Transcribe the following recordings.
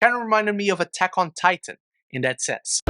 Kind of reminded me of Attack on Titan in that sense.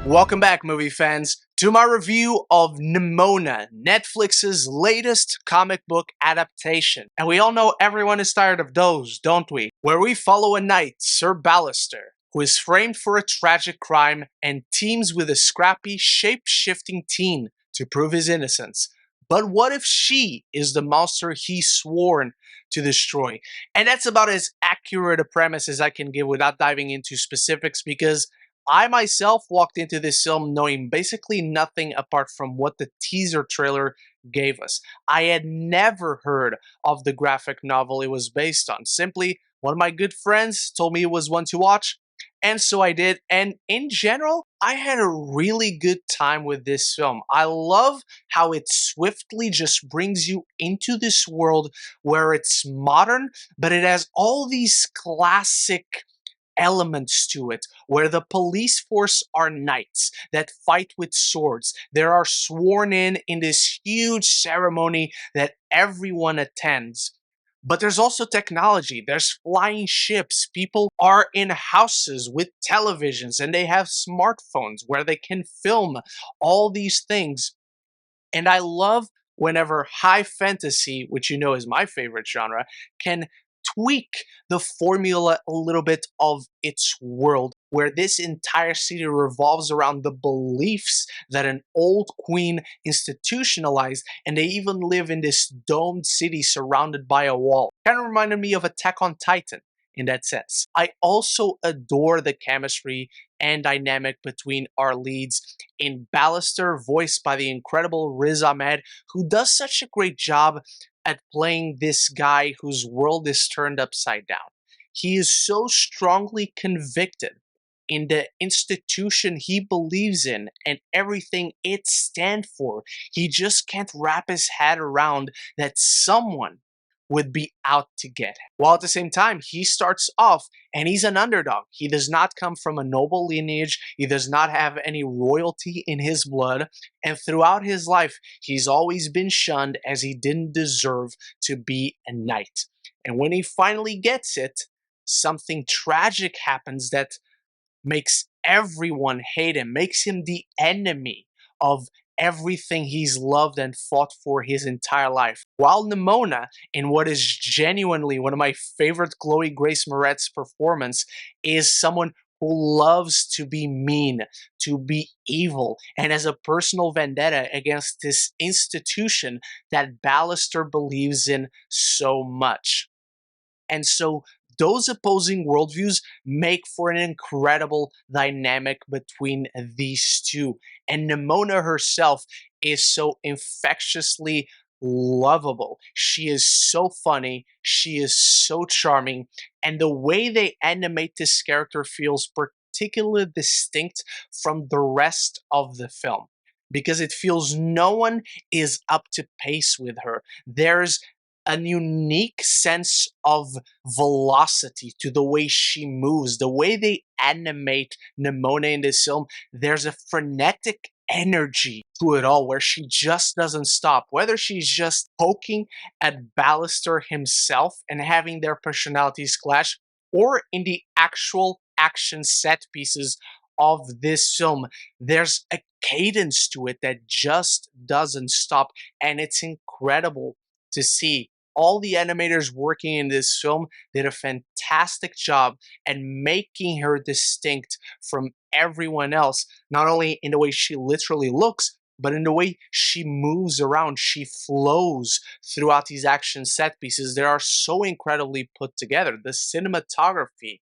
Welcome back, movie fans, to my review of Nimona, Netflix's latest comic book adaptation. And we all know everyone is tired of those, don't we? Where we follow a knight, Sir Ballister, who is framed for a tragic crime and teams with a scrappy, shape-shifting teen to prove his innocence. But what if she is the monster he's sworn to destroy? And that's about as accurate a premise as I can give without diving into specifics, because I myself walked into this film knowing basically nothing apart from what the teaser trailer gave us. I had never heard of the graphic novel it was based on. Simply, one of my good friends told me it was one to watch, and so I did. And in general, I had a really good time with this film. I love how it swiftly just brings you into this world where it's modern, but it has all these classic elements to it, where the police force are knights that fight with swords. They are sworn in this huge ceremony that everyone attends. But there's also technology. There's flying ships. People are in houses with televisions and they have smartphones where they can film all these things. And I love whenever high fantasy, which you know is my favorite genre, can tweak the formula a little bit of its world, where this entire city revolves around the beliefs that an old queen institutionalized, and they even live in this domed city surrounded by a wall. Kind of reminded me of Attack on Titan in that sense. I also adore the chemistry and dynamic between our leads in Ballister, voiced by the incredible Riz Ahmed, who does such a great job at playing this guy whose world is turned upside down. He is so strongly convicted in the institution he believes in and everything it stands for. He just can't wrap his head around that someone would be out to get him. While at the same time, he starts off and he's an underdog. He does not come from a noble lineage. He does not have any royalty in his blood. And throughout his life, he's always been shunned as he didn't deserve to be a knight. And when he finally gets it, something tragic happens that makes everyone hate him, makes him the enemy of everything he's loved and fought for his entire life. While Nimona, in what is genuinely one of my favorite Chloe Grace Moretz performance, is someone who loves to be mean, to be evil, and has a personal vendetta against this institution that Ballister believes in so much. And so those opposing worldviews make for an incredible dynamic between these two. And Nimona herself is so infectiously lovable. She is so funny. She is so charming. And the way they animate this character feels particularly distinct from the rest of the film, because it feels no one is up to pace with her. There's a unique sense of velocity to the way she moves, the way they animate Nimona in this film. There's a frenetic energy to it all where she just doesn't stop, whether she's just poking at Ballister himself and having their personalities clash, or in the actual action set pieces of this film. There's a cadence to it that just doesn't stop, and it's incredible to see. All the animators working in this film did a fantastic job at making her distinct from everyone else, not only in the way she literally looks, but in the way she moves around. She flows throughout these action set pieces. They are so incredibly put together. The cinematography,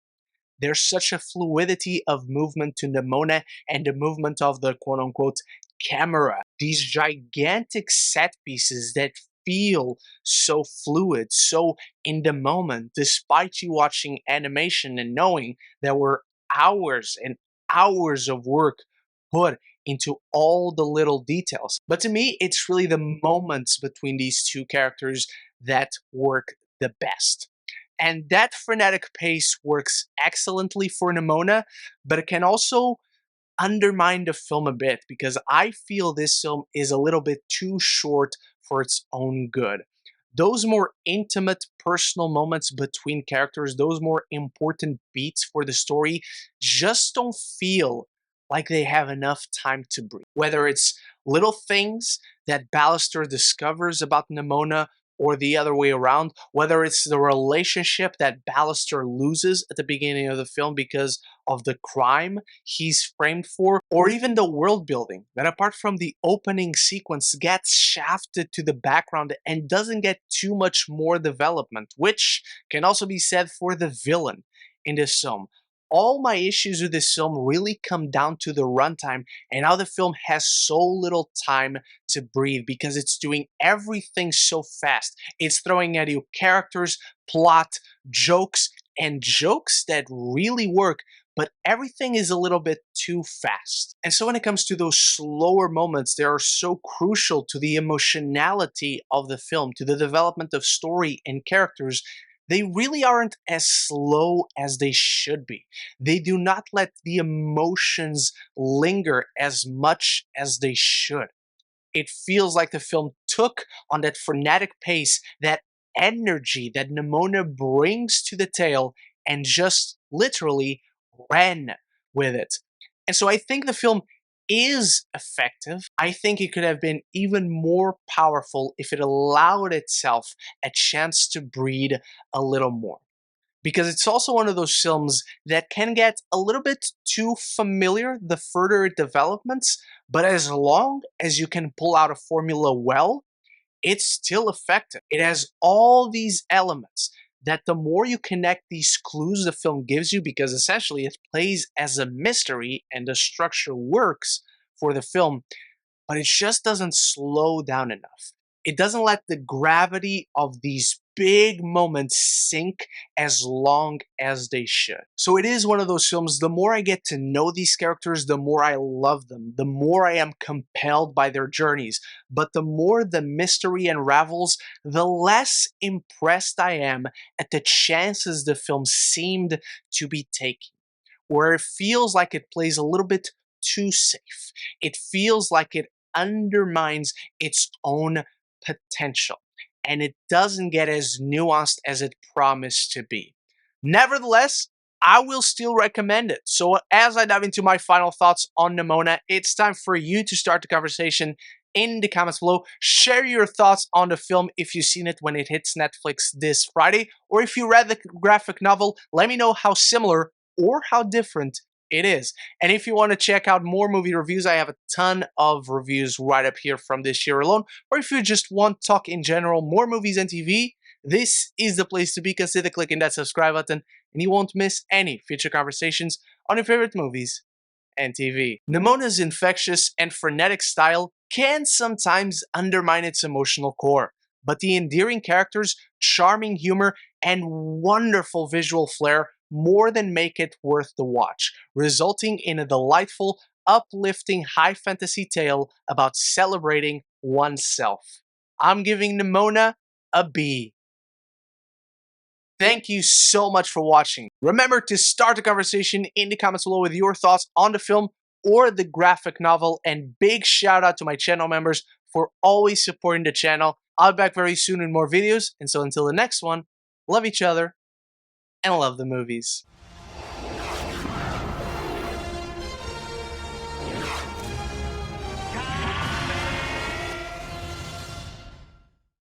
there's such a fluidity of movement to Nimona and the movement of the quote-unquote camera. These gigantic set pieces that feel so fluid, so in the moment, despite you watching animation and knowing there were hours and hours of work put into all the little details. But to me, it's really the moments between these two characters that work the best. And that frenetic pace works excellently for Nimona, but it can also undermine the film a bit, because I feel this film is a little bit too short for its own good. Those more intimate personal moments between characters, those more important beats for the story, just don't feel like they have enough time to breathe. Whether it's little things that Ballister discovers about Nimona or the other way around, whether it's the relationship that Ballister loses at the beginning of the film because of the crime he's framed for, or even the world building that, apart from the opening sequence, gets shafted to the background and doesn't get too much more development, which can also be said for the villain in this film. All my issues with this film really come down to the runtime and how the film has so little time to breathe because it's doing everything so fast. It's throwing at you characters, plot, jokes, and jokes that really work, but everything is a little bit too fast. And so when it comes to those slower moments, they are so crucial to the emotionality of the film, to the development of story and characters. They really aren't as slow as they should be. They do not let the emotions linger as much as they should. It feels like the film took on that frenetic pace, that energy that Nimona brings to the tale, and just literally ran with it. And so I think the film is effective. I think it could have been even more powerful if it allowed itself a chance to breathe a little more. Because it's also one of those films that can get a little bit too familiar the further it develops, but as long as you can pull out a formula well, it's still effective. It has all these elements that the more you connect these clues the film gives you, because essentially it plays as a mystery and the structure works for the film, but it just doesn't slow down enough. It doesn't let the gravity of these big moments sink as long as they should. So it is one of those films, the more I get to know these characters, the more I love them, the more I am compelled by their journeys. But the more the mystery unravels, the less impressed I am at the chances the film seemed to be taking, where it feels like it plays a little bit too safe. It feels like it undermines its own potential, and it doesn't get as nuanced as it promised to be. Nevertheless, I will still recommend it. So as I dive into my final thoughts on Nimona, it's time for you to start the conversation in the comments below. Share your thoughts on the film if you've seen it when it hits Netflix this Friday, or if you read the graphic novel, let me know how similar or how different it is. And if you want to check out more movie reviews, I have a ton of reviews right up here from this year alone. Or if you just want to talk in general, more movies and TV, this is the place to be. Consider clicking that subscribe button and you won't miss any future conversations on your favorite movies and TV. Nimona's infectious and frenetic style can sometimes undermine its emotional core, but the endearing characters, charming humor, and wonderful visual flair more than make it worth the watch, resulting in a delightful, uplifting high fantasy tale about celebrating oneself. I'm giving Nimona a B. Thank you so much for watching. Remember to start the conversation in the comments below with your thoughts on the film or the graphic novel, and big shout out to my channel members for always supporting the channel. I'll be back very soon with more videos, and so until the next one, love each other and love the movies.